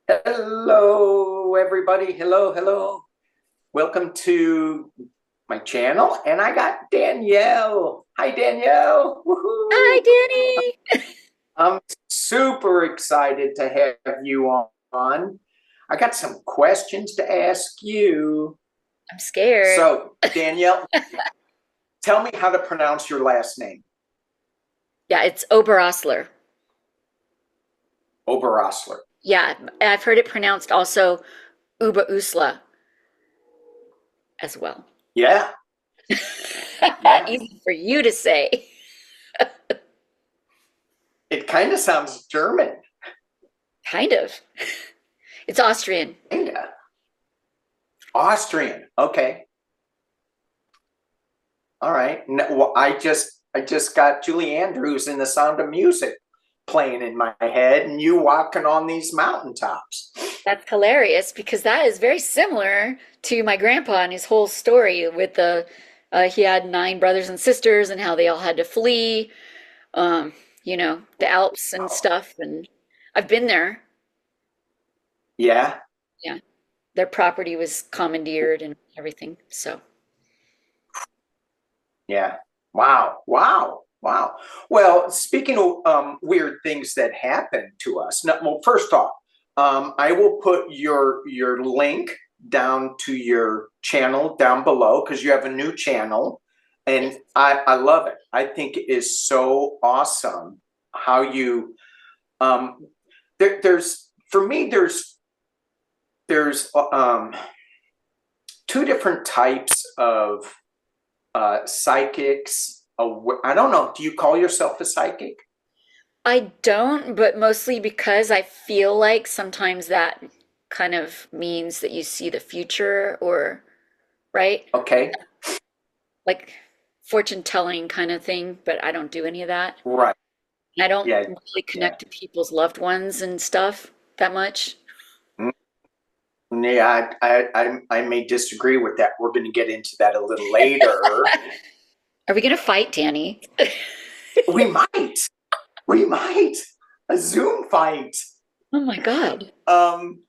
Hello, everybody. Hello, hello. Welcome to my channel. And I got Danielle. Hi, Danielle. Hi, Woohoo. Danny. I'm super excited to have you on. I got some questions to ask you. I'm scared. So, Danielle, tell me how to pronounce your last name. Yeah, it's Oberosler. Oberosler. Yeah, I've heard it pronounced also Uberusla as well. Yeah, yeah. Easy for you to say. It kind of sounds German. Kind of. It's Austrian. Kinda. Austrian. Okay. All right. No, well, I just got Julie Andrews in The Sound of Music playing in my head, and you walking on these mountaintops. That's hilarious because that is very similar to my grandpa and his whole story with he had nine brothers and sisters and how they all had to flee, um, the Alps and Oh, stuff. And I've been there. yeah, Yeah. Their property was commandeered and everything. So, yeah. Wow, wow, wow. Well, speaking of weird things that happen to us. Now, well, first off, I will put your link down to your channel down below because you have a new channel, and yes. I love it. I think it is so awesome how you there's for me there's two different types of psychics. I don't know. Do you call yourself a psychic? I don't, but mostly because I feel like sometimes that kind of means that you see the future or, right? Okay, Like fortune telling kind of thing, but I don't do any of that. right. I don't Yeah, really yeah. connect to people's loved ones and stuff that much. Mm, yeah, I may disagree with that. We're going to get into that a little later. Are we gonna fight, Danny? We might. We might. A Zoom fight. Oh my God. Um,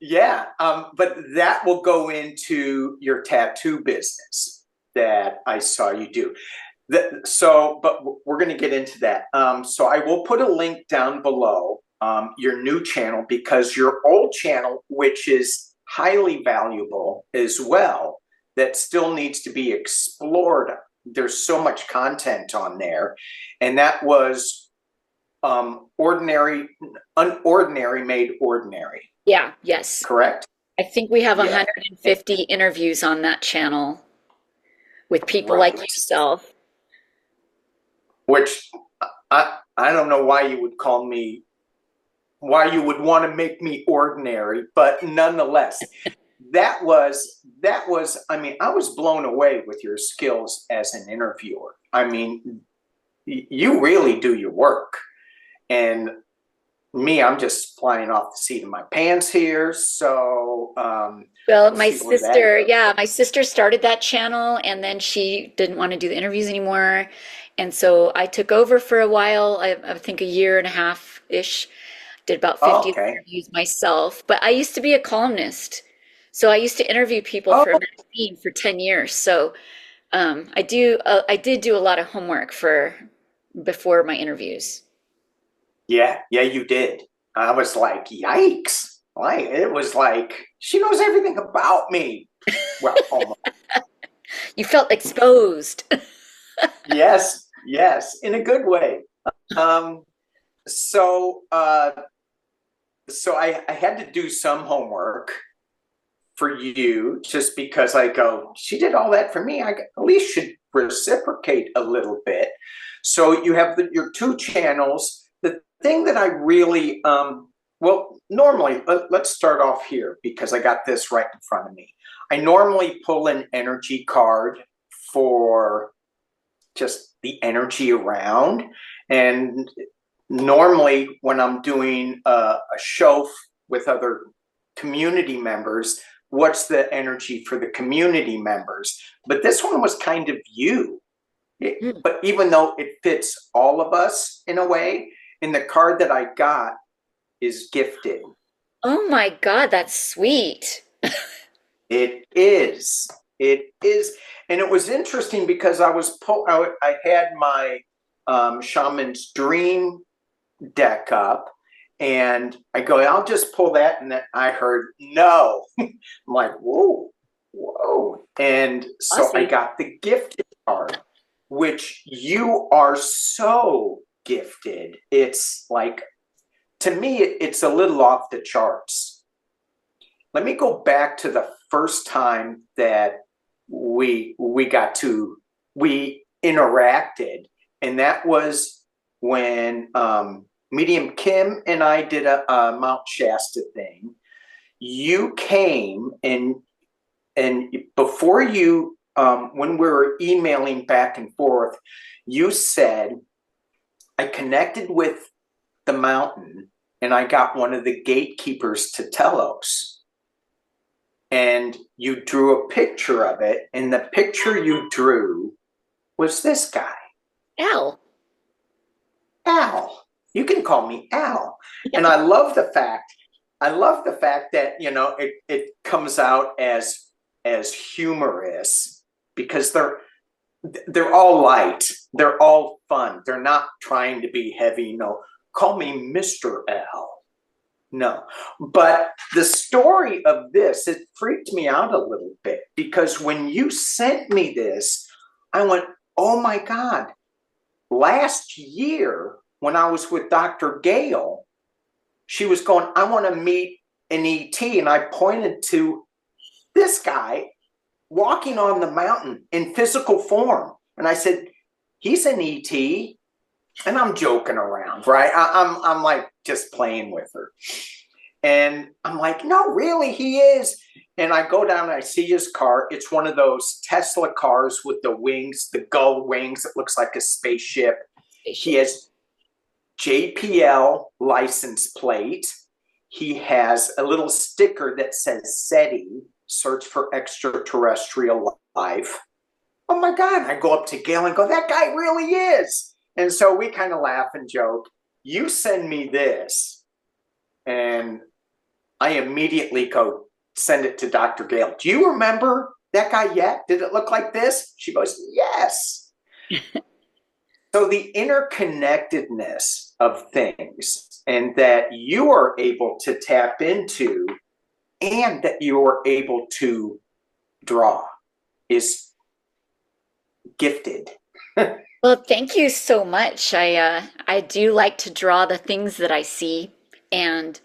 yeah, but that will go into your tattoo business that I saw you do. But we're going to get into that. So I will put a link down below your new channel because your old channel, which is highly valuable as well, that still needs to be explored. There's so much content on there, and that was ordinary, unordinary made ordinary. Yeah, yes. Correct? I think we have Yeah. 150 interviews on that channel with people like Right. yourself. Which I don't know why you would call me, why you would want to make me ordinary, but nonetheless, that was I mean, I was blown away with your skills as an interviewer. I mean, you really do your work. And me, I'm just flying off the seat of my pants here. So Well, we'll my see where that sister, goes. yeah, my sister started that channel and then she didn't want to do the interviews anymore. And so I took over for a while, I think a year and a half-ish, did about 50 Okay. interviews myself. But I used to be a columnist. So I used to interview people Oh, for a magazine for 10 years. So I did do a lot of homework for before my interviews. yeah, yeah, you did. I was like, yikes. Like, it was like, she knows everything about me. Well, almost. You felt exposed. Yes, yes, in a good way. Um, so, uh, so I had to do some homework for you just because I go, she did all that for me. I at least should reciprocate a little bit. So you have your two channels. The thing that I really, well, normally, let's start off here because I got this right in front of me. I normally pull an energy card for just the energy around. And normally, when I'm doing a show with other community members, what's the energy for the community members? But this one was kind of you. Hmm. But even though it fits all of us in a way, in the card that I got is gifted. Oh my God, that's sweet. It is. It is. And it was interesting because I had my shaman's dream deck up, and I go, I'll just pull that, and then I heard no. I'm like, whoa, whoa. And so I Awesome. got the gifted card, which you are so gifted. It's like, to me, it's a little off the charts. Let me go back to the first time that we interacted, and that was when Medium Kim and I did a Mount Shasta thing. You came, and before you when we were emailing back and forth, you said, I connected with the mountain and I got one of the gatekeepers to Telos. And you drew a picture of it, and the picture you drew was this guy, Al. Al. You can call me Al. And Yeah. I love the fact that, it comes out as humorous, because they're all light, they're all fun, they're not trying to be heavy. Call me Mr. Al. No, but the story of this, it freaked me out a little bit, because when you sent me this, I went, oh my God. Last year, when I was with Dr. Gale, she was going, I want to meet an ET. And I pointed to this guy walking on the mountain in physical form. And I said, he's an ET. And I'm joking around, right? I'm like just playing with her. And I'm like, no, really, he is. And I go down and I see his car. It's one of those Tesla cars with the wings, the gull wings. It looks like a spaceship. He has JPL license plate. He has a little sticker that says SETI, search for extraterrestrial life. Oh my God. I go up to Gail and go, that guy really is. And so we kind of laugh and joke. You send me this, and I immediately go send it to Dr. Gale. Do you remember that guy yet? Did it look like this? She goes, yes. So the interconnectedness of things, and that you are able to tap into, and that you are able to draw, is gifted. Well, thank you so much. I do like to draw the things that I see. And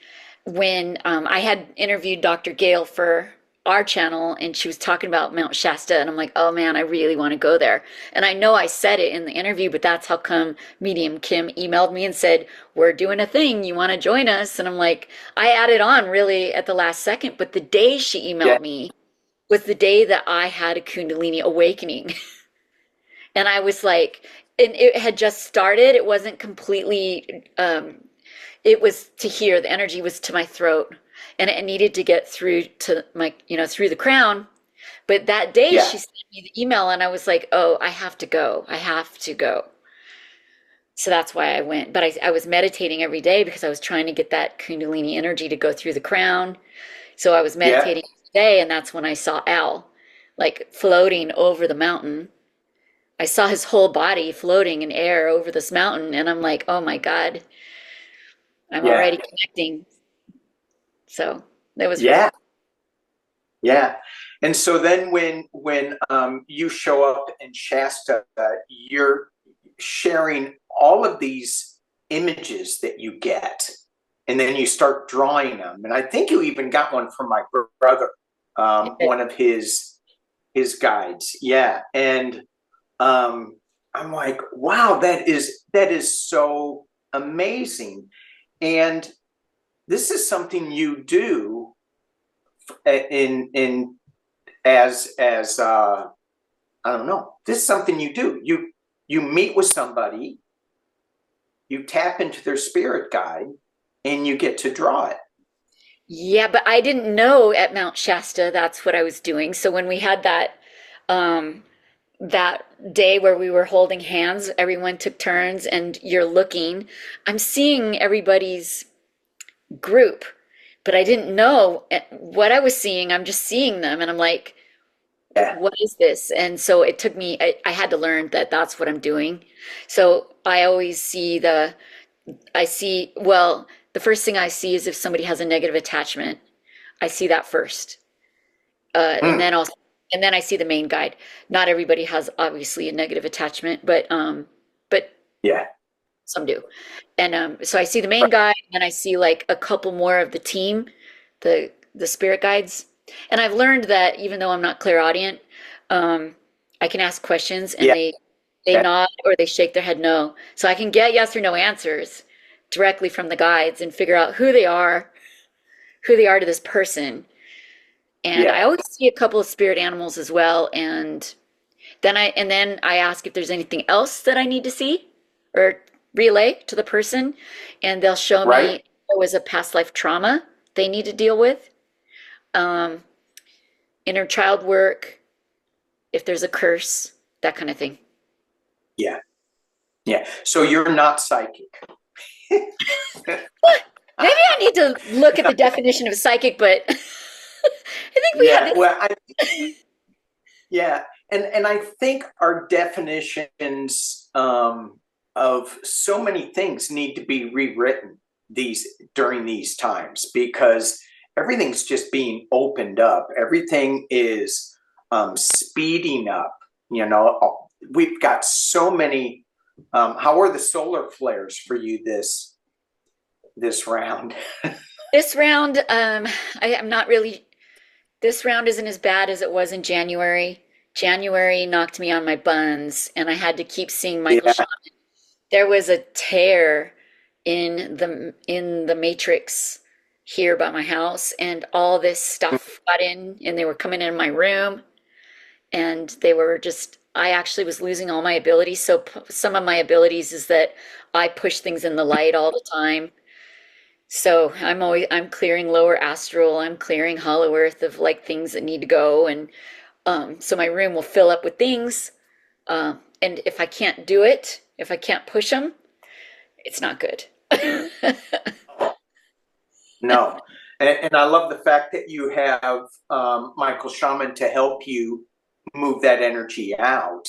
when I had interviewed Dr. Gale for our channel, and she was talking about Mount Shasta, and I'm like, oh man, I really want to go there. And I know I said it in the interview, but that's how come Medium Kim emailed me and said, we're doing a thing. You want to join us? And I'm like, I added on really at the last second, but the day she Yeah. emailed me was the day that I had a Kundalini awakening. And I was like, and it had just started. It wasn't completely, it was to here. The energy was to my throat, and it needed to get through to my, through the crown. But that day Yeah. she sent me the email, and I was like, oh, I have to go. I have to go. So that's why I went. But I was meditating every day because I was trying to get that Kundalini energy to go through the crown. So I was Yeah. meditating every day, and that's when I saw Al, like floating over the mountain. I saw his whole body floating in air over this mountain, and I'm like, oh my God, I'm Yeah. already connecting. So that was really Yeah. Yeah. And so then when you show up in Shasta, you're sharing all of these images that you get, and then you start drawing them. And I think you even got one from my brother, cool. one of his guides. Yeah. And I'm like, wow, that is so amazing. And this is something you do in as I don't know. This is something you do. You meet with somebody, you tap into their spirit guide, and you get to draw it. Yeah, but I didn't know at Mount Shasta that's what I was doing. So when we had um, that day where we were holding hands, everyone took turns, and you're looking, I'm seeing everybody's group, but I didn't know what I was seeing. I'm just seeing them, and I'm like, Yeah. what is this? And so it took me, I had to learn that that's what I'm doing. So I always see well, the first thing I see is if somebody has a negative attachment. I see that first. And Mm. then I see the main guide. Not everybody has obviously a negative attachment, but Yeah. some do. And so I see the main Right. guide, and then I see like a couple more of the team, the spirit guides. And I've learned that even though I'm not clairaudient, um, I can ask questions and Yeah. they Yeah. nod or they shake their head no. So I can get yes or no answers directly from the guides and figure out who they are to this person. And I Yeah. always see a couple of spirit animals as well. And then I ask if there's anything else that I need to see or relay to the person, and they'll show me Right. if there was a past life trauma they need to deal with, um, inner child work, if there's a curse, that kind of thing. Yeah. Yeah. So you're not psychic. Maybe I need to look at the definition of psychic, but I think we have Yeah. this. Well, yeah. And I think our definitions of so many things need to be rewritten during these times, because everything's just being opened up. Everything is speeding up. You know, we've got so many. How are the solar flares for you this round? This round, I am not really. This round isn't as bad as it was in January. January knocked me on my buns, and I had to keep seeing Michael Yeah. Shaw. There was a tear in the matrix here by my house, and all this stuff got in, and they were coming in my room, and they were just. I actually was losing all my abilities. So some of my abilities is that I push things in the light all the time. So I'm clearing lower astral, I'm clearing hollow earth of like things that need to go, and so my room will fill up with things. And if I can't do it, if I can't push them, it's not good. No. And I love the fact that you have Michael Shaman to help you move that energy out.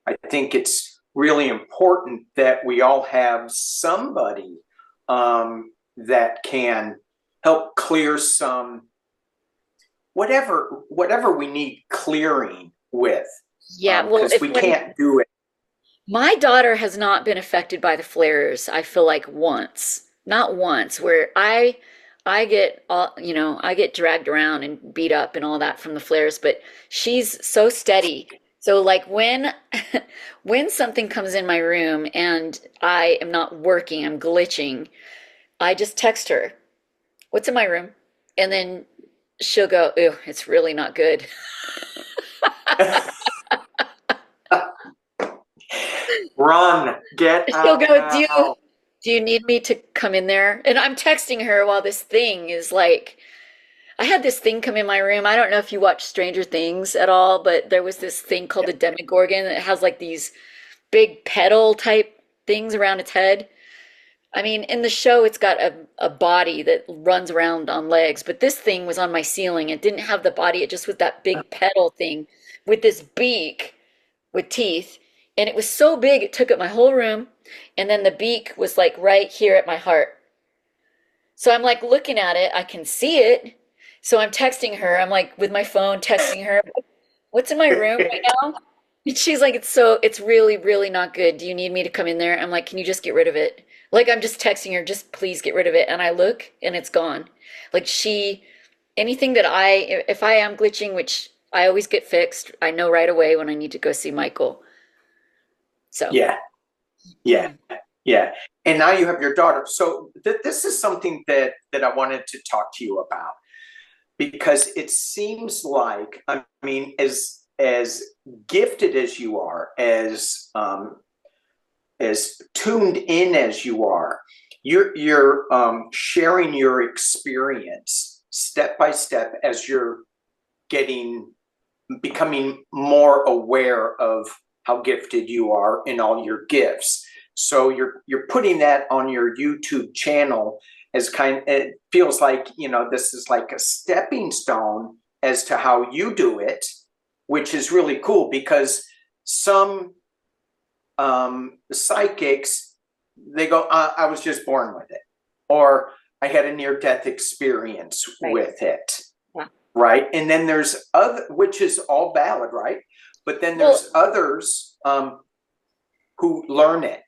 I think it's really important that we all have somebody that can help clear some whatever we need clearing with, Yeah, well, because if we when can't do it. my daughter has not been affected by the flares, I feel like once, not once, where I get all, I get dragged around and beat up and all that from the flares, but she's so steady. So like when when something comes in my room and I am not working, I'm glitching, I just text her, "What's in my room?" And then she'll go, "Ew, it's really not good." Run, get She'll out go, now. do you need me to come in there? And I'm texting her while this thing is like, I had this thing come in my room. I don't know if you watch Stranger Things at all, but there was this thing called the Demogorgon that has like these big petal type things around its head. I mean, in the show, it's got a body that runs around on legs, but this thing was on my ceiling. It didn't have the body, it just was that big petal thing with this beak with teeth. And it was so big, it took up my whole room. And then the beak was like right here at my heart. So I'm like looking at it, I can see it. So I'm texting her, I'm like with my phone texting her, "What's in my room right now?" And she's like, it's really, really not good. Do you need me to come in there? I'm like, "Can you just get rid of it?" Like I'm just texting her, "Just please get rid of it." And I look and it's gone. Like anything that if I am glitching, which I always get fixed, I know right away when I need to go see Michael. So, Yeah. Yeah. yeah. Yeah. And now you have your daughter. So this is something that I wanted to talk to you about, because it seems like, I mean, as gifted as you are, as tuned in as you are, you're sharing your experience step by step as you're becoming more aware of how gifted you are in all your gifts. So you're putting that on your YouTube channel, as it feels like, this is like a stepping stone as to how you do it, which is really cool because some psychics, they go, I was just born with it, or I had a near-death experience with it. Yeah. Right. And then there's other, which is all valid, right? But then there's others who learn it.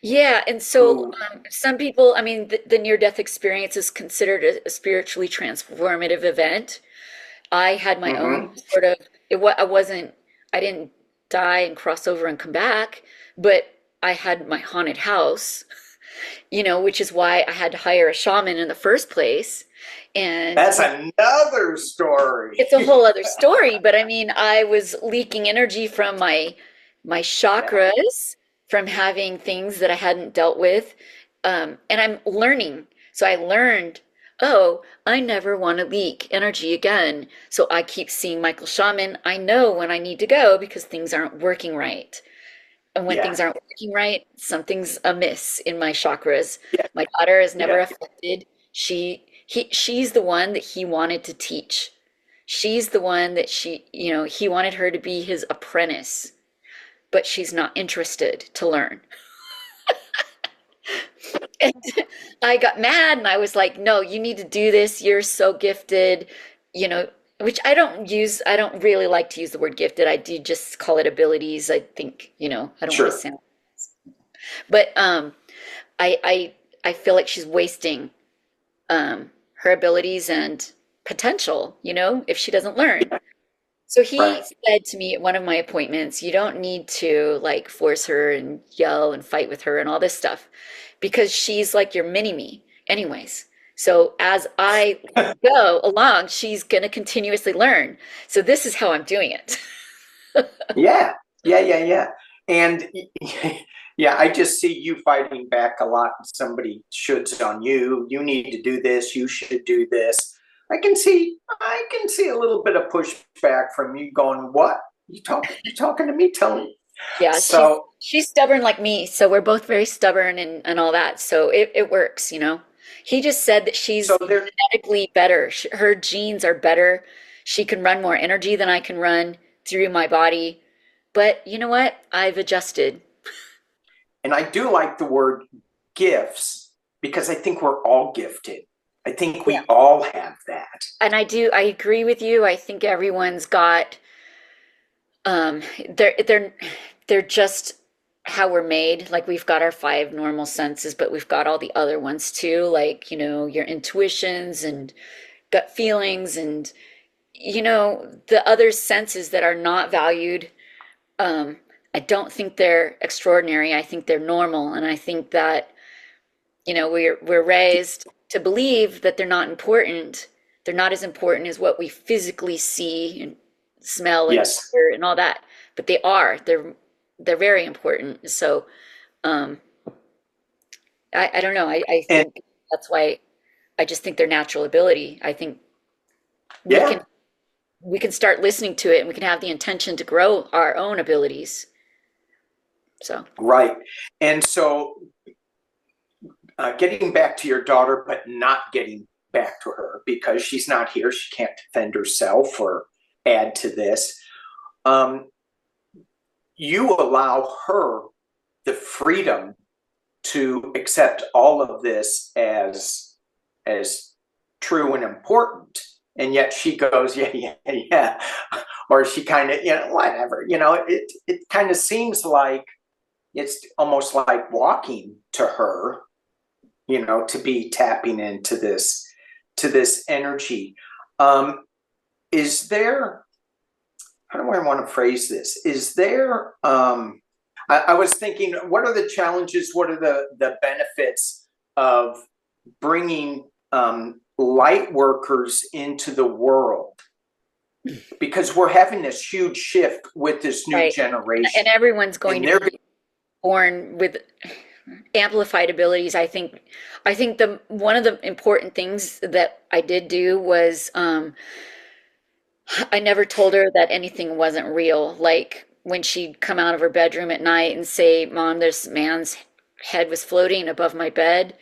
Yeah, and so some people, I mean, the near-death experience is considered a spiritually transformative event. I had my own sort of, I didn't die and cross over and come back, but I had my haunted house, which is why I had to hire a shaman in the first place. And that's another story. It's a whole other story, but I mean, I was leaking energy from my chakras, from having things that I hadn't dealt with. And I'm learning. So I learned, oh, I never want to leak energy again. So I keep seeing Michael Shaman. I know when I need to go because things aren't working right. And when things aren't working right, something's amiss in my chakras. Yeah. My daughter is never affected. She's the one that he wanted to teach. She's the one that he wanted her to be his apprentice, but she's not interested to learn. And I got mad and I was like, no, you need to do this. You're so gifted, which I don't really like to use the word gifted. I do just call it abilities. I think, I don't want to sound, but I feel like she's wasting her abilities and potential, if she doesn't learn. So he said to me at one of my appointments, you don't need to like force her and yell and fight with her and all this stuff because she's like your mini me anyways. So as I go along, she's going to continuously learn. So this is how I'm doing it. Yeah. And yeah, I just see you fighting back a lot. Somebody shoulds on you. You need to do this. You should do this. I can see a little bit of pushback from you going, what? You talking to me? Tell me. Yeah, so she's stubborn like me. So we're both very stubborn and all that. So it works, He just said that she's genetically better. Her genes are better. She can run more energy than I can run through my body. But you know what? I've adjusted. And I do like the word gifts because I think we're all gifted. I think we all have that. And I agree with you. I think everyone's got, they're just how we're made. Like we've got our 5 normal senses, but we've got all the other ones too. Like, your intuitions and gut feelings and, the other senses that are not valued. I don't think they're extraordinary. I think they're normal. And I think that, we're raised to believe that they're not important. They're not as important as what we physically see and smell and hear and all that. But they are. They're very important. So I don't know. I think that's why I just think they're natural ability. I think we can start listening to it and we can have the intention to grow our own abilities. So right. And so getting back to your daughter, but not getting back to her because she's not here. She can't defend herself or add to this. You allow her the freedom to accept all of this as true and important. And yet she goes, yeah. Or she kind of, whatever, it kind of seems like it's almost like walking to her, to be tapping into this energy. Is there, how do I want to phrase this? Is there, I was thinking, what are the challenges? What are the benefits of bringing light workers into the world? Because we're having this huge shift with this new generation. And everyone's going to be born with amplified abilities. I think one of the important things that I did do was I never told her that anything wasn't real. Like when she'd come out of her bedroom at night and say, "Mom, this man's head was floating above my bed,"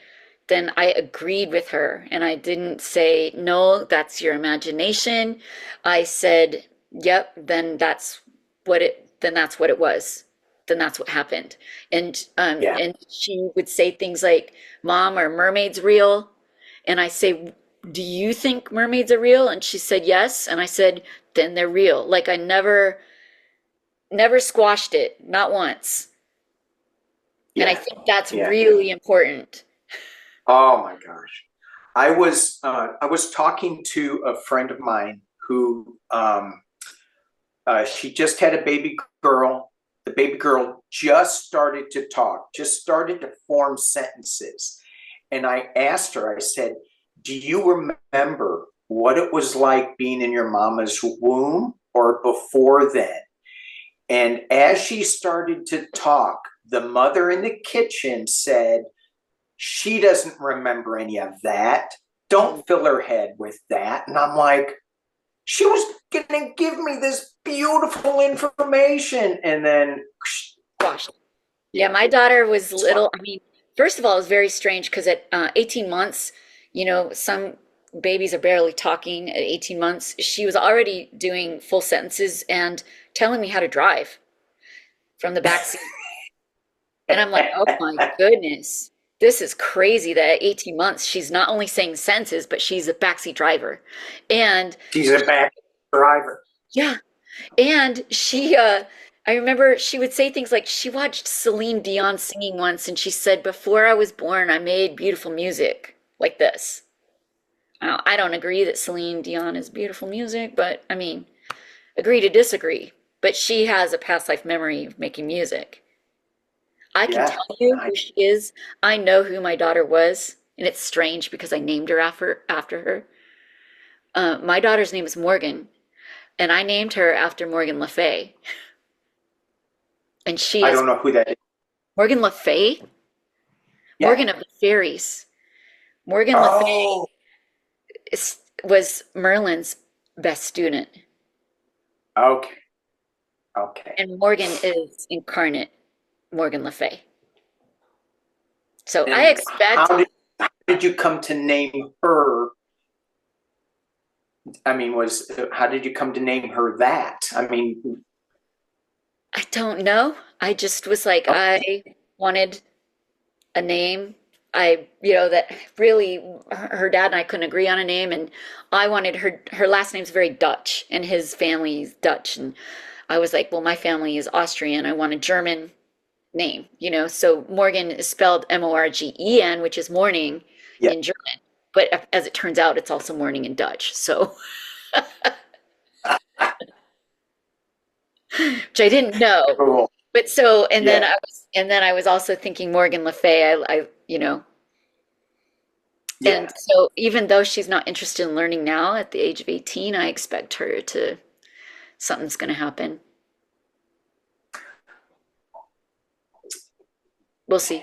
then I agreed with her and I didn't say, no, that's your imagination. I said, yep, then that's what it was. Then that's what happened. Yeah. And she would say things like, Mom, are mermaids real? And I say, do you think mermaids are real? And she said, yes. And I said, then they're real. Like I never squashed it, not once. And I Yeah. think that's Yeah. really important. Oh my gosh. I was talking to a friend of mine who she just had a baby girl. The baby girl just started to talk, just started to form sentences. And I asked her, I said, do you remember what it was like being in your mama's womb or before then? And as she started to talk, the mother in the kitchen said, she doesn't remember any of that. Don't fill her head with that. And I'm like, she was going to give me this beautiful information. And then, Gosh. Yeah, my daughter was yeah. little. I mean, first of all, it was very strange because at 18 months, some babies are barely talking at 18 months. She was already doing full sentences and telling me how to drive from the back seat. And I'm like, oh my goodness, this is crazy that at 18 months, she's not only saying sentences, but she's a backseat driver. And She's a back driver. yeah, and I remember she would say things like she watched Celine Dion singing once, and she said, before I was born, I made beautiful music like this. Now, I don't agree that Celine Dion is beautiful music, but I mean, agree to disagree. But she has a past life memory of making music. I can Yeah. tell you I, who she is. I know who my daughter was, and it's strange because I named her after her. My daughter's name is Morgan, and I named her after Morgan Le Fay. And she I is don't know who that is. Morgan Le Fay, Yeah. Morgan of the Fairies. Morgan Le Fay Oh, was Merlin's best student, okay. Okay. and Morgan is incarnate Morgan Le Fay. So I And expect, how did you come to name her? I mean, how did you come to name her that? I mean, I don't know. I just was like, oh, I wanted a name. That really, her dad and I couldn't agree on a name, and I wanted her last name's very Dutch, and his family's Dutch, and I was like, well, my family is Austrian. I want a German name. So Morgan is spelled Morgen, which is morning yeah. in German, but as it turns out, it's also morning in Dutch. So, which I didn't know. Cool. But so, Yeah. and then I was also thinking Morgan Le Fay. Yeah. And so even though she's not interested in learning now at the age of 18, I expect her to, something's going to happen. We'll see.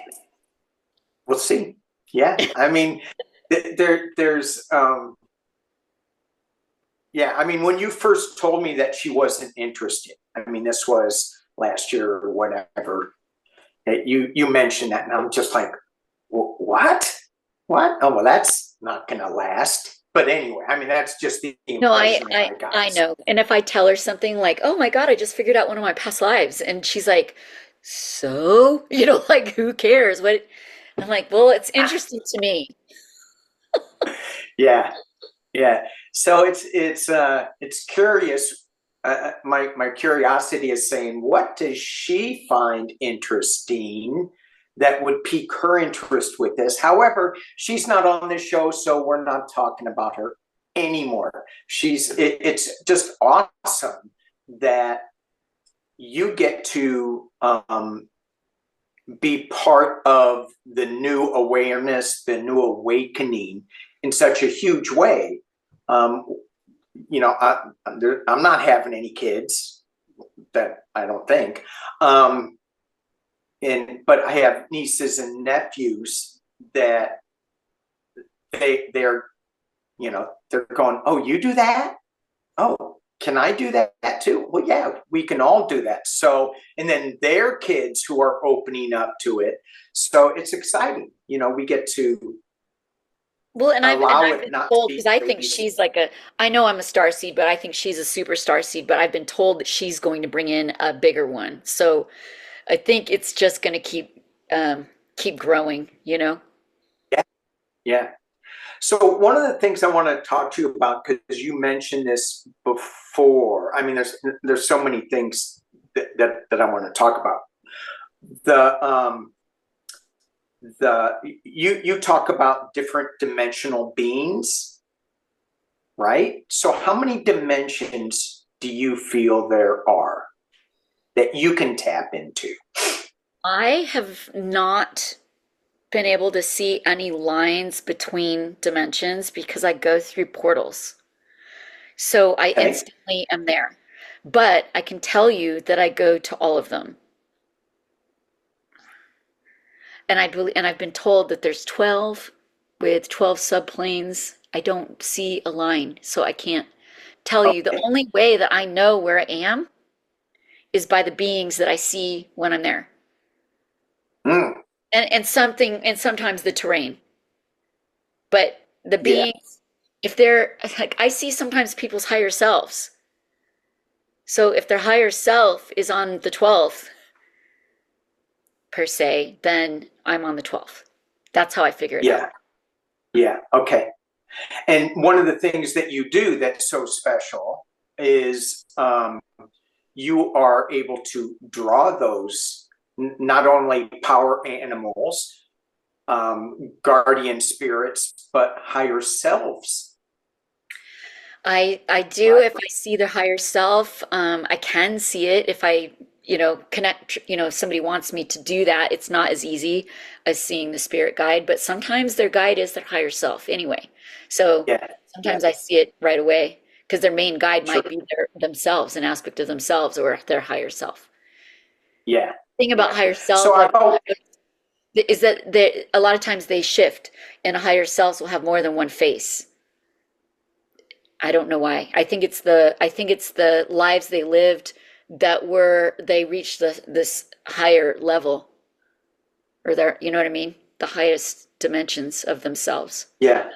We'll see. Yeah. I mean, there's, yeah. I mean, when you first told me that she wasn't interested, I mean, this was last year or whatever, you mentioned that, and I'm just like, what? What? Oh, well, that's not going to last. But anyway, I mean, that's just the No, I, impression that I, I got. I know. And if I tell her something like, oh my God, I just figured out one of my past lives. And she's like, so, like, who cares? What? I'm like, well, it's interesting to me. Yeah. Yeah. So it's curious. My curiosity is saying, what does she find interesting that would pique her interest with this? However, she's not on this show, so we're not talking about her anymore. It's just awesome that you get to be part of the new awareness, the new awakening in such a huge way. Um, I'm not having any kids, that I don't think. But I have nieces and nephews that they're they're going, oh, you do that? Oh, can I do that too? Well, yeah, we can all do that. So, and then their kids who are opening up to it. So it's exciting. We get to Well, and allow I've it been not to told, be because I think crazy. she's like a, I know I'm a star seed, but I think she's a super star seed, but I've been told that she's going to bring in a bigger one. So I think it's just going to keep growing, you know? Yeah, yeah. So one of the things I want to talk to you about, because you mentioned this before. I mean, there's so many things that I want to talk about. The you talk about different dimensional beings, right? So how many dimensions do you feel there are that you can tap into? I have not been able to see any lines between dimensions because I go through portals. So I Okay. instantly am there. But I can tell you that I go to all of them. And I believe, and I've been told that there's 12 with 12 subplanes. I don't see a line, so I can't tell you. The Okay. only way that I know where I am is by the beings that I see when I'm there. Mm, And sometimes the terrain. But the yeah. beings, if they're like, I see sometimes people's higher selves. So if their higher self is on the 12th, per se, then I'm on the 12th. That's how I figure it out. Yeah. Yeah. Okay. And one of the things that you do that's so special is you are able to draw those not only power animals, guardian spirits, but higher selves. I do Right. if I see their higher self. I can see it if I, connect, if somebody wants me to do that. It's not as easy as seeing the spirit guide, but sometimes their guide is their higher self anyway. So Yeah. Yeah. sometimes I see it right away because their main guide Sure. might be themselves, an aspect of themselves or their higher self. Yeah. Thing about Yeah. higher So self, I like hope. is that a lot of times they shift and higher selves will have more than one face. I don't know why. I think it's the lives they lived that they reached this higher level, or their, you know what I mean? The highest dimensions of themselves. Yeah.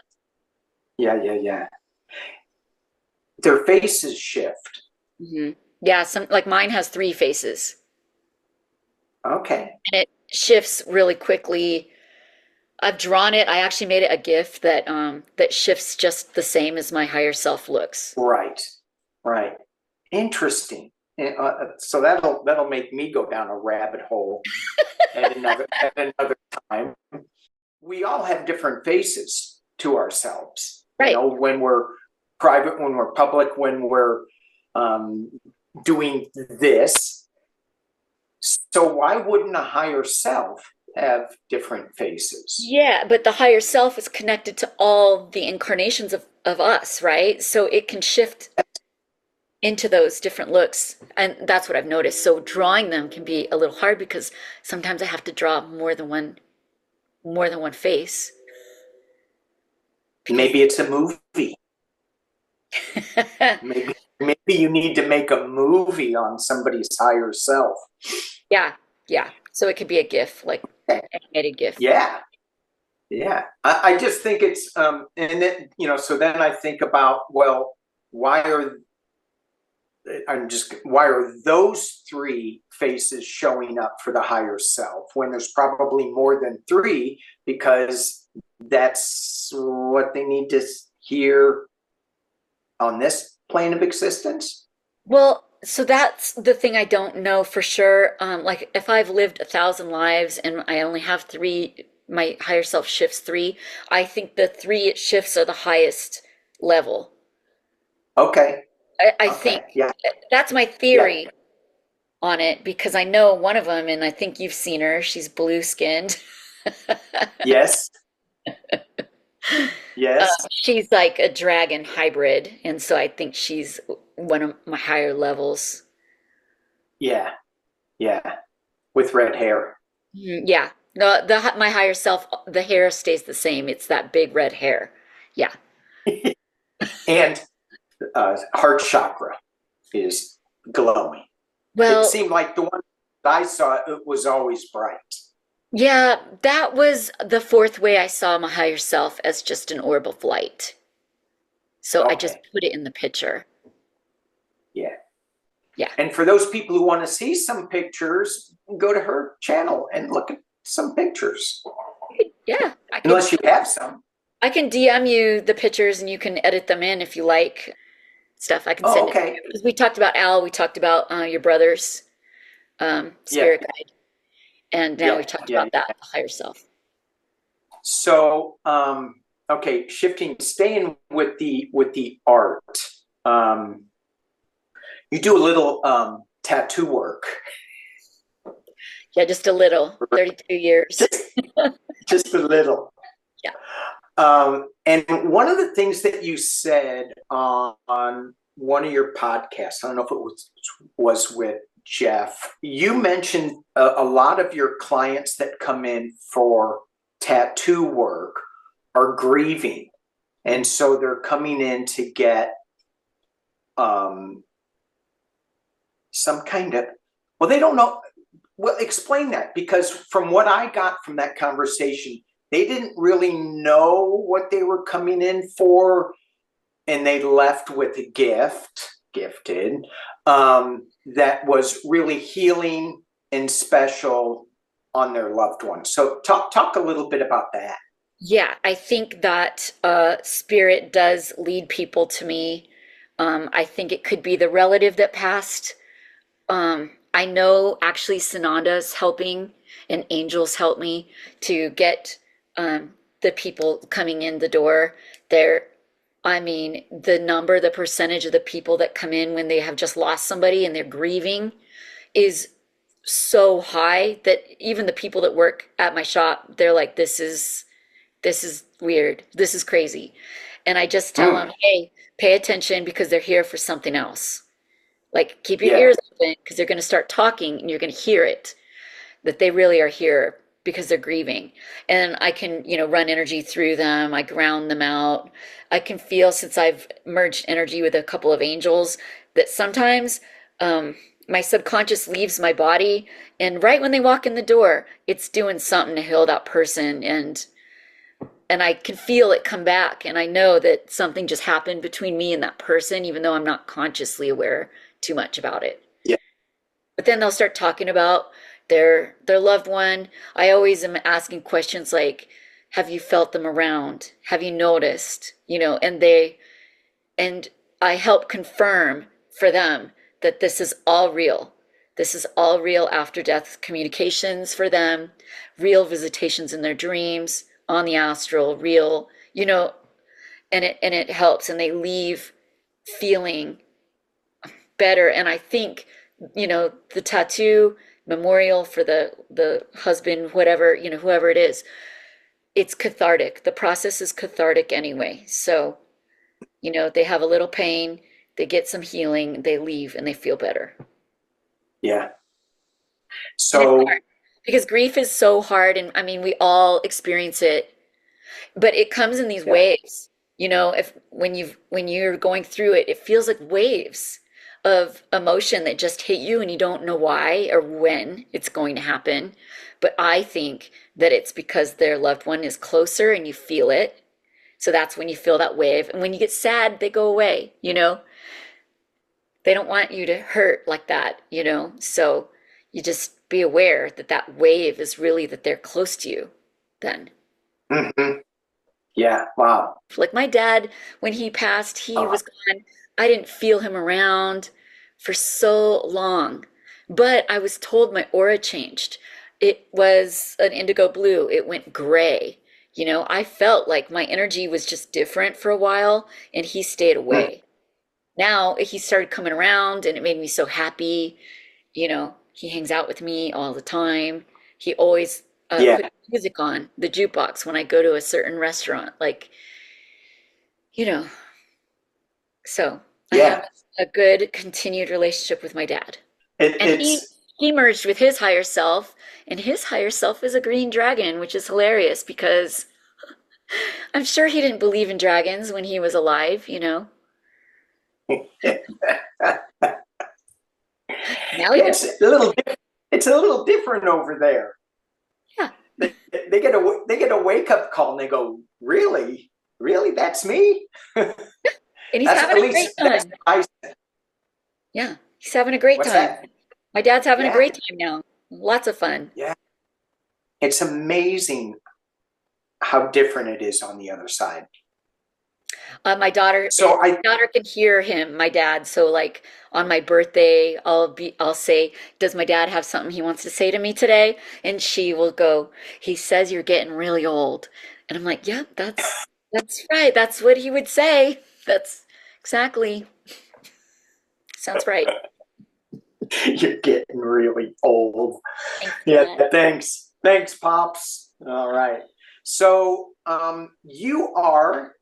Yeah. Yeah. Yeah. Their faces shift. Hmm. Yeah, some like mine has three faces Okay. and it shifts really quickly. I've drawn it. I actually made it a GIF that shifts just the same as my higher self looks. Right. Right. Interesting. So that'll make me go down a rabbit hole at another time. We all have different faces to ourselves. Right. When we're private, when we're public, when we're um, doing this. So why wouldn't a higher self have different faces? Yeah, but the higher self is connected to all the incarnations of us, right? So it can shift into those different looks. And that's what I've noticed. So drawing them can be a little hard because sometimes I have to draw more than one face because Maybe it's a movie. Maybe you need to make a movie on somebody's higher self. yeah, yeah. So it could be a GIF, like animated GIF. Yeah. Yeah, I just think it's and then so then I think about, well, why are why are those three faces showing up for the higher self when there's probably more than three, because that's what they need to hear on this plane of existence. Well, so that's the thing I don't know for sure. Like if I've lived 1,000 lives and I only have three, my higher self shifts three. I think the three it shifts are the highest level. Okay. I think Okay. Yeah. that's my Yeah. theory on it because I know one of them, and I think you've seen her. She's blue skinned. Yes. Yes. She's like a dragon hybrid, and so I think she's one of my higher levels. Yeah. Yeah. With red hair. Mhm. Yeah. No, my higher self, the hair stays the same. It's that big red hair. Yeah. And heart chakra is glowing. It Well, seemed like the one I saw, it was always bright. Yeah, that was the fourth way I saw my higher self, as just an orb of light. So I just Okay. put it in the picture. Yeah. Yeah. And for those people who want to see some pictures, go to her channel and look at some pictures. Yeah, Unless you have some. I can DM you the pictures and you can edit them in if you like stuff. I can Oh, send it to okay. you. Because we talked about Al, we talked about your brother's Yeah. spirit guide, and now Yeah. we've talked Yeah. about that, the higher self. So, okay, staying with the art. Um, you do a little tattoo work. Yeah, just a little, 32 years. Just, just a little. Yeah. And one of the things that you said on one of your podcasts, I don't know if it was with Jeff, you mentioned a lot of your clients that come in for tattoo work are grieving. And so they're coming in to get some kind of, well, they don't know. Well, explain that, because from what I got from that conversation, they didn't really know what they were coming in for, and they left with a gifted, that was really healing and special on their loved one. So talk a little bit about that. Yeah, I think that spirit does lead people to me. I think it could be the relative that passed. I know actually Sananda's helping and angels help me to get the people coming in the door. There, I mean, the percentage of the people that come in when they have just lost somebody and they're grieving is so high that even the people that work at my shop, they're like, this is weird. This is crazy. And I just tell them, Mm, hey, pay attention because they're here for something else. Like, keep your yeah, ears open because they're going to start talking and you're going to hear it, that they really are here because they're grieving. And I can, run energy through them. I ground them out. I can feel, since I've merged energy with a couple of angels, that sometimes my subconscious leaves my body. And right when they walk in the door, it's doing something to heal that person. And I can feel it come back, and I know that something just happened between me and that person, even though I'm not consciously aware too much about it. yeah, But then they'll start talking about their loved one. I always am asking questions like, have you felt them around? Have you noticed? And I help confirm for them that this is all real. This is all real after death communications for them, real visitations in their dreams, on the astral, real, and it helps, and they leave feeling better. And I think, the tattoo memorial for the husband, whatever, whoever it is, it's cathartic. The process is cathartic anyway. So, they have a little pain, they get some healing, they leave and they feel better. yeah. And it's hard So, because grief is so hard, and I mean we all experience it, but it comes in these yeah. waves. If when you're going through it, it feels like waves of emotion that just hit you and you don't know why or when it's going to happen. But I think that it's because their loved one is closer and you feel it. So that's when you feel that wave. And when you get sad, they go away. They don't want you to hurt like that. So you just be aware that that wave is really that they're close to you then. Hmm. Yeah. Wow. Like my dad, when he passed, he Uh, was gone. I didn't feel him around for so long, but I was told my aura changed. It was an indigo blue, it went gray. I felt like my energy was just different for a while, and he stayed mm, away. Now he started coming around, and it made me so happy. He hangs out with me all the time. He always yeah. put music on the jukebox when I go to a certain restaurant. Like, you know, so I have Yeah. a good continued relationship with my dad. It, And he it's he merged with his higher self, and his higher self is a green dragon, which is hilarious because I'm sure he didn't believe in dragons when he was alive. Now he does. it's a little it's a little different over there. Yeah. they get a wake up call and they go, really, really, that's me. And he's That's having at a great least that's time. what I. Yeah, he's having a great What's time. that? My dad's having a Yeah, great time now. Lots of fun. yeah. It's amazing how different it is on the other side. So My daughter can hear him, my dad. So like on my birthday, I'll say, "Does my dad have something he wants to say to me today?" And she will go, "He says you're getting really old." And I'm like, "Yep, that's right. That's what he would say. That's exactly sounds right." you're getting really old. Thanks, Yeah, Dad. thanks. Thanks, Pops. All right. So you are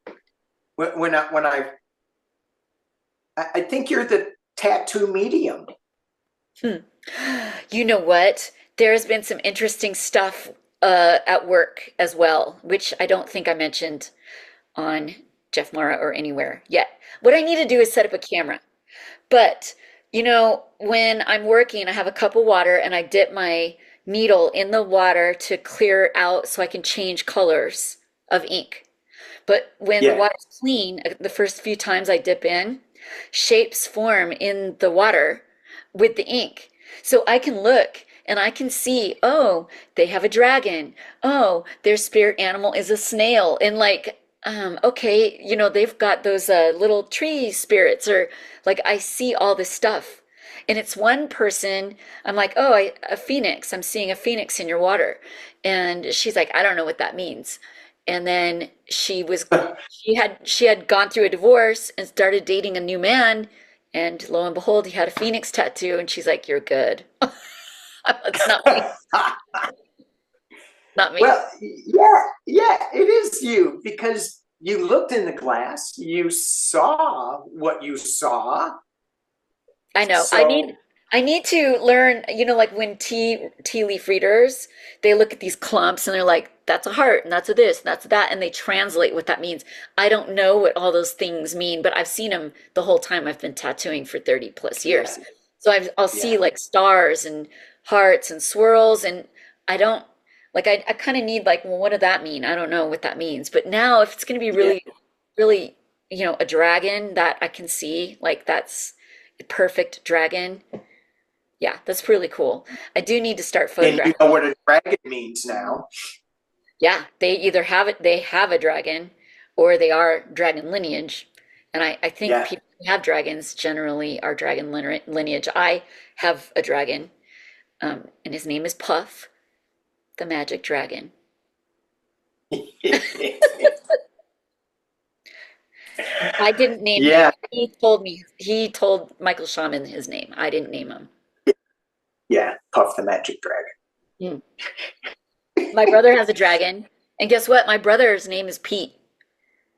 when I think you're the tattoo medium. Hmm. You know what? There's been some interesting stuff at work as well, which I don't think I mentioned on Jeff Mara or anywhere yet. What I need to do is set up a camera. But, when I'm working, I have a cup of water and I dip my needle in the water to clear out so I can change colors of ink. But when the Yeah. water's clean, the first few times I dip in, shapes form in the water with the ink. So I can look and I can see, oh, they have a dragon. Oh, their spirit animal is a snail. And like, okay, they've got those little tree spirits, or like I see all this stuff. And it's one person, I'm like, oh, a phoenix. I'm seeing a phoenix in your water. And she's like, I don't know what that means. And then she had gone through a divorce and started dating a new man, and lo and behold, he had a phoenix tattoo, and she's like, "You're good." It's not me, not me. Well, yeah, yeah, it is you because you looked in the glass, you saw what you saw. I know. I So need I need to learn, like when tea leaf readers, they look at these clumps and they're like, that's a heart and that's a this and that's a that, and they translate what that means. I don't know what all those things mean, but I've seen them the whole time I've been tattooing for 30 plus yeah, years. So I'll see yeah, like stars and hearts and swirls, and I don't like I kind of need like, well, what did that mean? I don't know what that means. But now if it's going to be yeah. really, really, a dragon that I can see, like that's a perfect dragon. Yeah, that's really cool. I do need to start And you photographing. know what a dragon means now. Yeah, they have a dragon, or they are dragon lineage. And I think Yeah. people who have dragons generally are dragon lineage. I have a dragon, and his name is Puff, the magic dragon. I didn't name him. Yeah, He told Michael Shaman his name. I didn't name him. yeah. Puff the Magic Dragon. Hmm. My brother has a dragon, and guess what? My brother's name is Pete.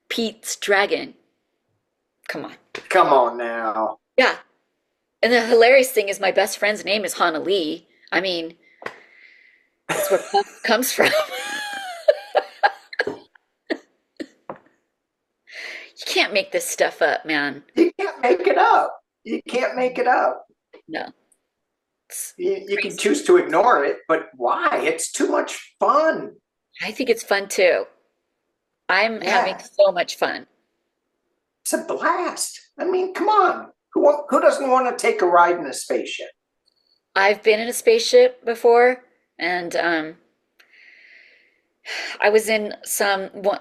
Pete's dragon. Come on. Come on now. Yeah. And the hilarious thing is my best friend's name is Hana Lee. I mean, that's where Puff comes from. You can't make this stuff up, man. You can't make it up. You can't make it up. No. It's You can crazy. choose to ignore it, but why? It's too much fun. I think it's fun too. I'm having Yeah, so much fun. it's a blast. I mean, come on. Who doesn't want to take a ride in a spaceship? I've been in a spaceship before, and I was in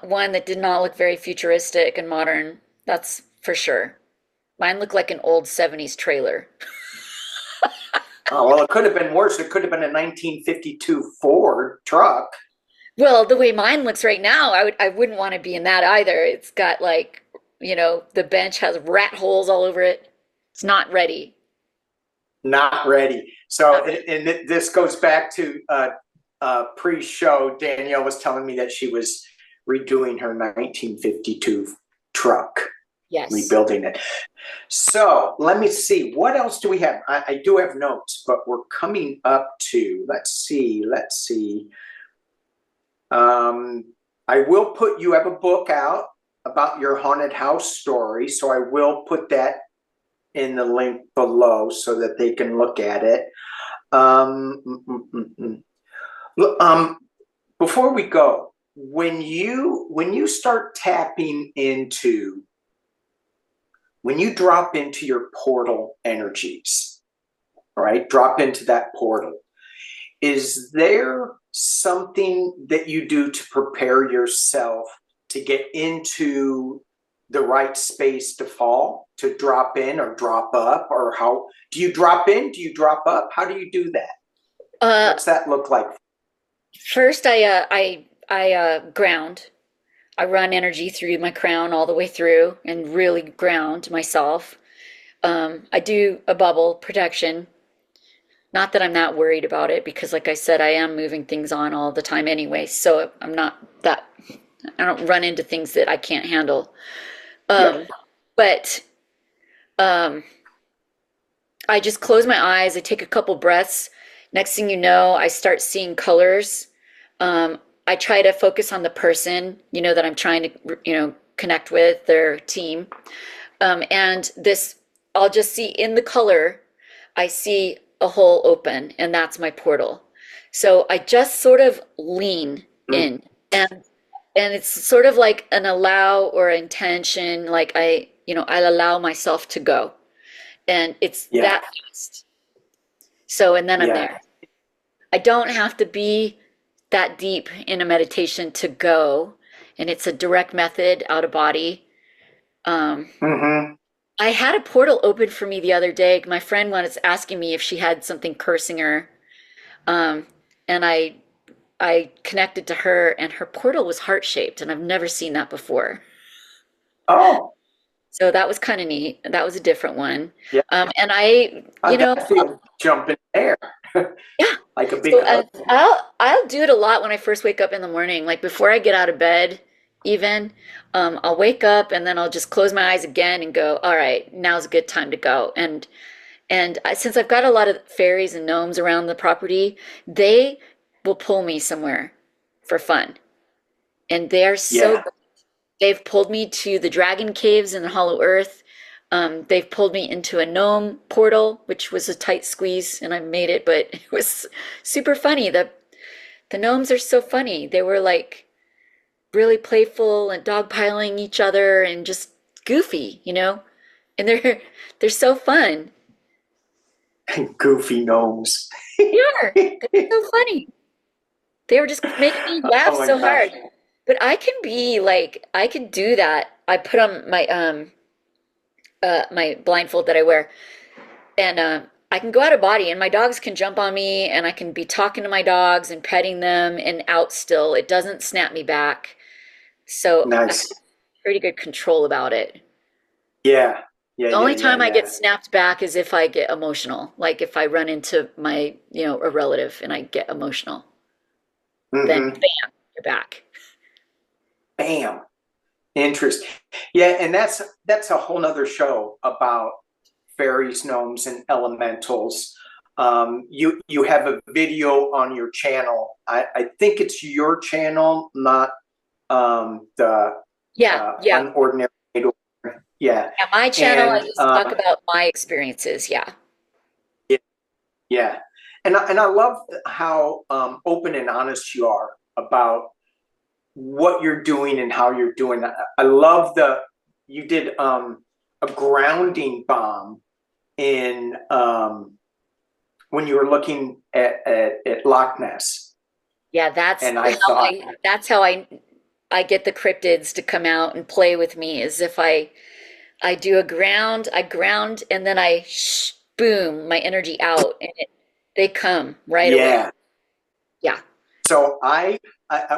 one that did not look very futuristic and modern. That's for sure. Mine looked like an old 70s trailer. Oh, well, it could have been worse. It could have been a 1952 Ford truck. Well, the way mine looks right now, I wouldn't want to be in that either. It's got like, the bench has rat holes all over it. It's not ready. Not ready. So, Not ready. and this goes back to pre-show. Danielle was telling me that she was redoing her 1952 truck, Yes. rebuilding it. So let me see. What else do we have? I do have notes, but we're coming up to, let's see. Um, I will put, you have a book out about your haunted house story. So I will put that in the link below so that they can look at it. Um, mm, mm, mm, mm. Look, before we go, when you start tapping into, when you drop into your portal energies, right? Drop into that portal. Is there something that you do to prepare yourself to get into the right space to fall, to drop in or drop up? Or how do you drop in? Do you drop up? How do you do that? What's that look like? First, I ground. I run energy through my crown all the way through and really ground myself. I do a bubble protection. Not that I'm not worried about it because, like I said, I am moving things on all the time anyway. So I'm not that, I don't run into things that I can't handle. Yep. But I just close my eyes. I take a couple breaths. Next thing you know, I start seeing colors. I try to focus on the person, that I'm trying to, connect with, their team. And this, I'll just see in the color, I see a hole open, and that's my portal. So I just sort of lean in, and it's sort of like an allow or intention, like I allow myself to go, and it's that fast. So, and then I'm there. I don't have to be that deep in a meditation to go, and it's a direct method out of body. I had a portal open for me the other day. My friend was asking me if she had something cursing her, and I connected to her, and her portal was heart shaped, and I've never seen that before. Oh, So that was kind of neat. That was a different one. yeah. And I, I feel jump in there. yeah. Like a big So hug. I'll do it a lot when I first wake up in the morning. Like before I get out of bed, even, I'll wake up and then I'll just close my eyes again and go, all right, now's a good time to go. Since I've got a lot of fairies and gnomes around the property, they will pull me somewhere for fun. And they're so good. They've pulled me to the dragon caves in the Hollow Earth. They've pulled me into a gnome portal, which was a tight squeeze, and I made it, but it was super funny. The gnomes are so funny. They were like really playful and dogpiling each other and just goofy, And they're so fun. Goofy gnomes. They're so funny. They were just making me laugh Oh my so gosh. hard. But I can be like, I could do that. I put on my blindfold that I wear, and I can go out of body, and my dogs can jump on me, and I can be talking to my dogs and petting them and out still. It doesn't snap me back. So I have Nice. pretty good control about it. Yeah. The only time I get snapped back is if I get emotional, like if I run into my, a relative and I get emotional, then bam, you're back. Bam. Interesting. Yeah, and that's a whole nother show about fairies, gnomes, and elementals. You have a video on your channel. I think it's your channel, not the Yeah. Unordinary. Yeah. My channel, I just talk about my experiences. Yeah. Yeah. And I love how open and honest you are about what you're doing and how you're doing that. I love you did a grounding bomb in when you were looking at Loch Ness. Yeah, that's how I get the cryptids to come out and play with me, is if I do I ground, and then boom, my energy out, and they come right away. Yeah. So I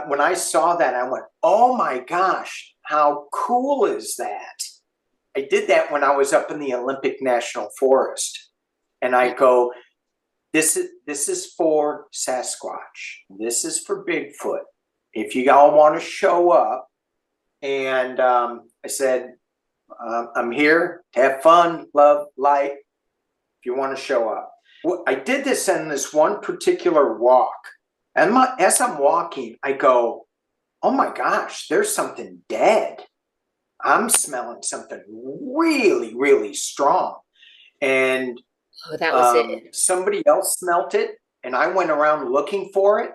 when I saw that, I went, oh my gosh, how cool is that? I did that when I was up in the Olympic National Forest, and I go, this is for Sasquatch. This is for Bigfoot. If you all want to show up, and I said, I'm here to have fun, love, light. If you want to show up, I did this in this one particular walk, and as I'm walking, I go, oh my gosh, there's something dead. I'm smelling something really, really strong. And that was it. Somebody else smelt it, and I went around looking for it.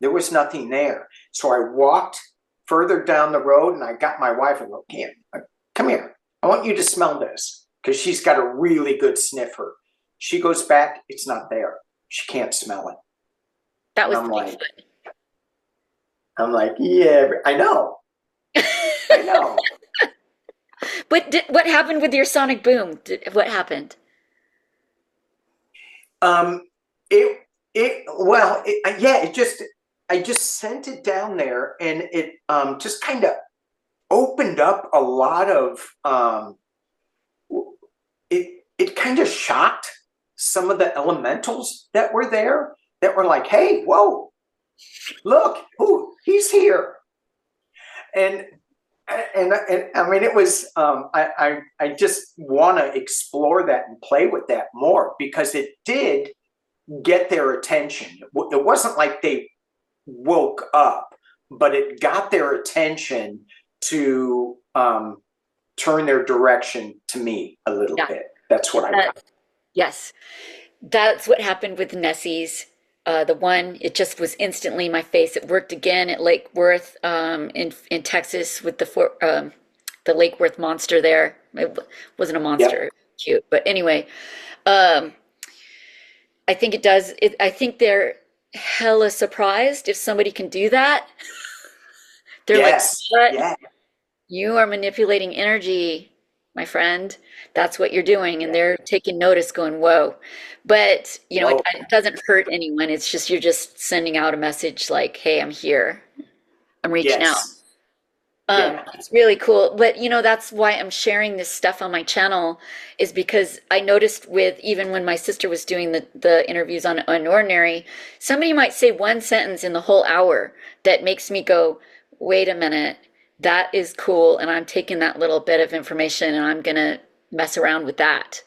There was nothing there. So I walked further down the road, and I got my wife and go, come here. I want you to smell this, because she's got a really good sniffer. She goes back, it's not there. She can't smell it. That was I'm like, yeah, I know. I know. But what happened with your sonic boom? What happened? I just sent it down there, and it just kind of opened up a lot of it kind of shocked some of the elementals that were there, that were like, hey, whoa, look, he's here. And I mean, it was I just want to explore that and play with that more, because it did get their attention. It wasn't like they woke up, but it got their attention to turn their direction to me a little bit. That's what I got. Yes, that's what happened with Nessie's. The one, it just was instantly in my face. It worked again at Lake Worth in Texas with the Lake Worth monster there. It wasn't a monster, Yep. cute, but anyway, I think it does. I think they're hella surprised if somebody can do that. They're Yes. like, "What? Yeah. You are manipulating energy, my friend. That's what you're doing." And they're taking notice, going, whoa. But, you know, Whoa. it doesn't hurt anyone. It's just, you're just sending out a message like, hey, I'm here. I'm reaching out. Yes. Yeah. It's really cool. But, you know, that's why I'm sharing this stuff on my channel, is because I noticed with, even when my sister was doing the interviews on Unordinary, somebody might say one sentence in the whole hour that makes me go, wait a minute, that is cool. And I'm taking that little bit of information and I'm going to mess around with that.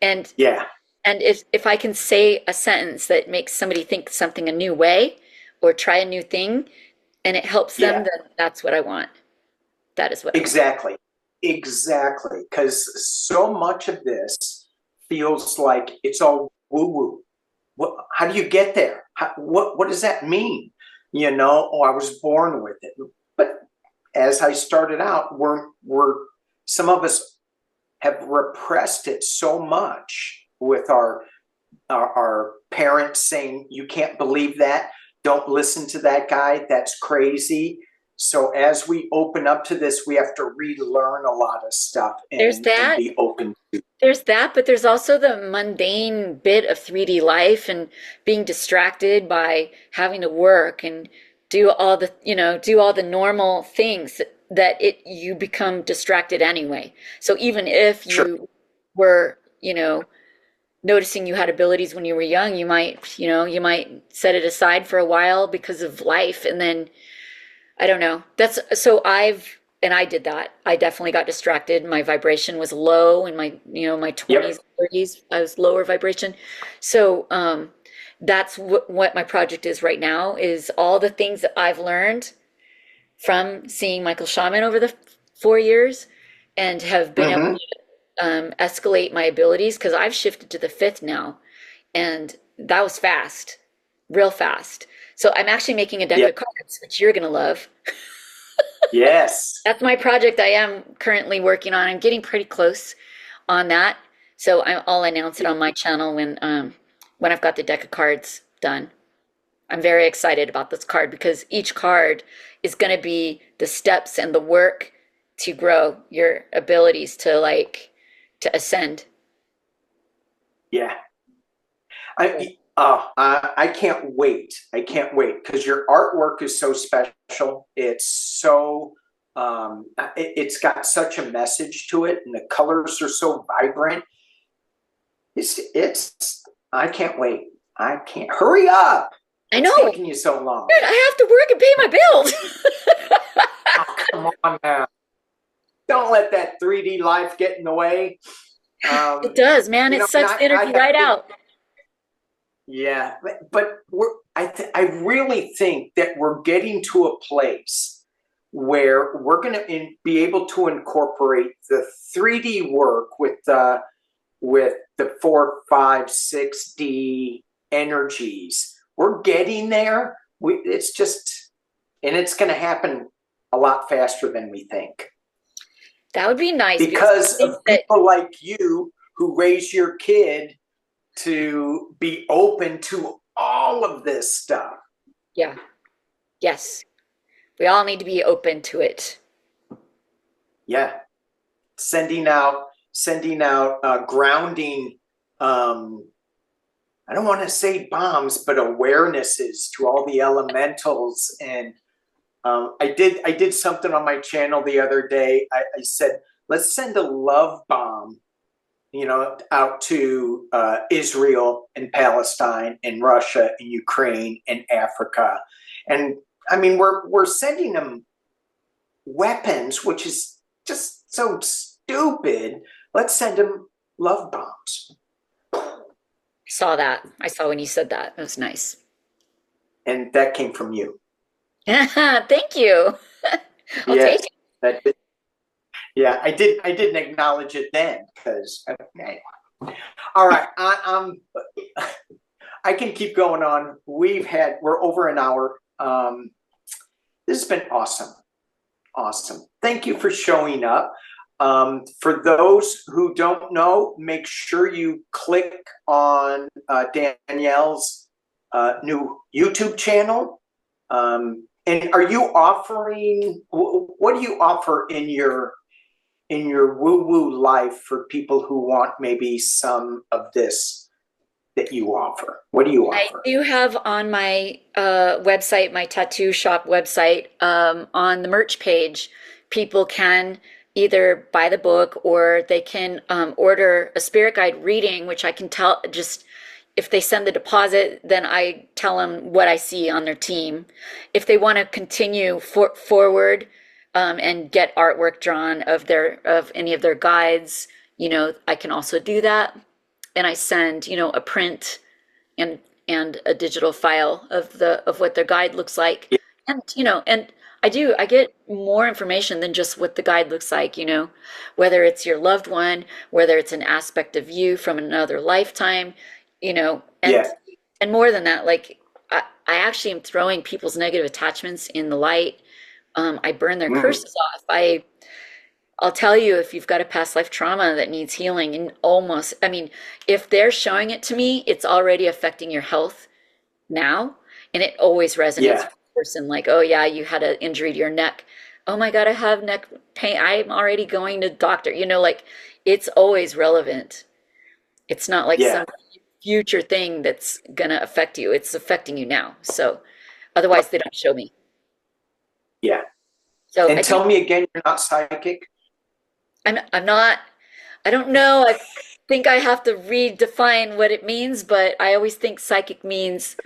And Yeah. and if I can say a sentence that makes somebody think something a new way or try a new thing, and it helps them, Yeah. then that's what I want. That is what I want. Exactly. Exactly. Because so much of this feels like it's all woo-woo. How do you get there? What does that mean? You know, I was born with it. But as I started out, we're some of us have repressed it so much, with our parents saying, you can't believe that, don't listen to that guy, that's crazy. So as we open up to this, we have to relearn a lot of stuff There's and that. be open to. There's that, but there's also the mundane bit of 3D life and being distracted by having to work and do all the, do all the normal things that you become distracted anyway. So even if Sure. you were, noticing you had abilities when you were young, you might set it aside for a while because of life, and then I don't know. I did that. I definitely got distracted. My vibration was low in my 20s, 30s. I was lower vibration. So that's what my project is right now, is all the things that I've learned from seeing Michael Shaman over the 4 years, and have been able to escalate my abilities, because I've shifted to the 5th now, and that was fast, real fast. So I'm actually making a deck of cards, which you're gonna love. Yes. That's my project I am currently working on. I'm getting pretty close on that. So I'll announce it on my channel when I've got the deck of cards done. I'm very excited about this card, because each card is going to be the steps and the work to grow your abilities to ascend. Yeah. I can't wait. I can't wait, because your artwork is so special. It's so it's got such a message to it, and the colors are so vibrant. It's I can't wait. I can't hurry up. I know. It's taking you so long. Dude, I have to work and pay my bills. Oh, come on now. Don't let that 3D life get in the way. It does, man. It sucks energy right out. Yeah, but I really think that we're getting to a place where we're going to be able to incorporate the 3D work with the 4, 5, 6D energies. We're getting there, it's just, and it's going to happen a lot faster than we think. That would be nice because of people like you who raise your kid to be open to all of this stuff. Yeah. Yes. We all need to be open to it. Yeah. Sending out grounding, I don't want to say bombs, but awarenesses to all the elementals. And I did something on my channel the other day. I said, let's send a love bomb, out to Israel and Palestine and Russia and Ukraine and Africa. And I mean, we're sending them weapons, which is just so stupid. Let's send them love bombs. Saw that. I saw when you said that. It was nice. And that came from you. Thank you. I'll take it. Yeah, I didn't acknowledge it then because. All right, I can keep going on. We're over an hour. This has been awesome. Thank you for showing up. For those who don't know, make sure you click on Danielle's new YouTube channel. And are you offering? What do you offer in your woo-woo life for people who want maybe some of this that you offer? What do you offer? I do have on my website, my tattoo shop website, on the merch page, people can either buy the book or they can order a spirit guide reading, which I can tell just if they send the deposit, then I tell them what I see on their team. If they want to continue forward and get artwork drawn of any of their guides, I can also do that. And I send, a print and a digital file of what their guide looks like. Yeah. And I get more information than just what the guide looks like, whether it's your loved one, whether it's an aspect of you from another lifetime, and more than that, like I actually am throwing people's negative attachments in the light. I burn their curses off. I'll tell you, if you've got a past life trauma that needs healing, and if they're showing it to me, it's already affecting your health now. And it always resonates with the person, like, oh yeah, you had an injury to your neck. Oh my God, I have neck pain. I'm already going to doctor, like it's always relevant. It's not like some future thing that's gonna affect you. It's affecting you now. So otherwise they don't show me. Yeah. So and tell me again, you're not psychic? I'm not, I don't know. I think I have to redefine what it means, but I always think psychic means,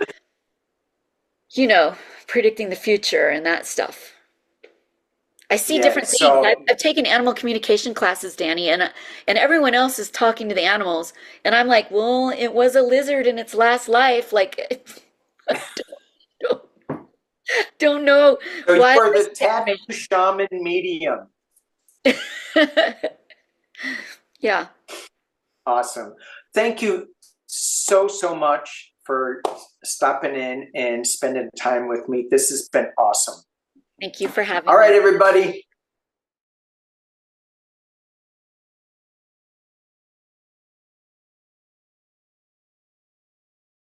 predicting the future and that stuff. I see different things. I've taken animal communication classes, Danny, and everyone else is talking to the animals, and I'm like, well, it was a lizard in its last life. Like, don't know. So you're the tattoo shaman medium. Yeah. Awesome. Thank you so much for stopping in and spending time with me. This has been awesome. Thank you for having me. All right, everybody.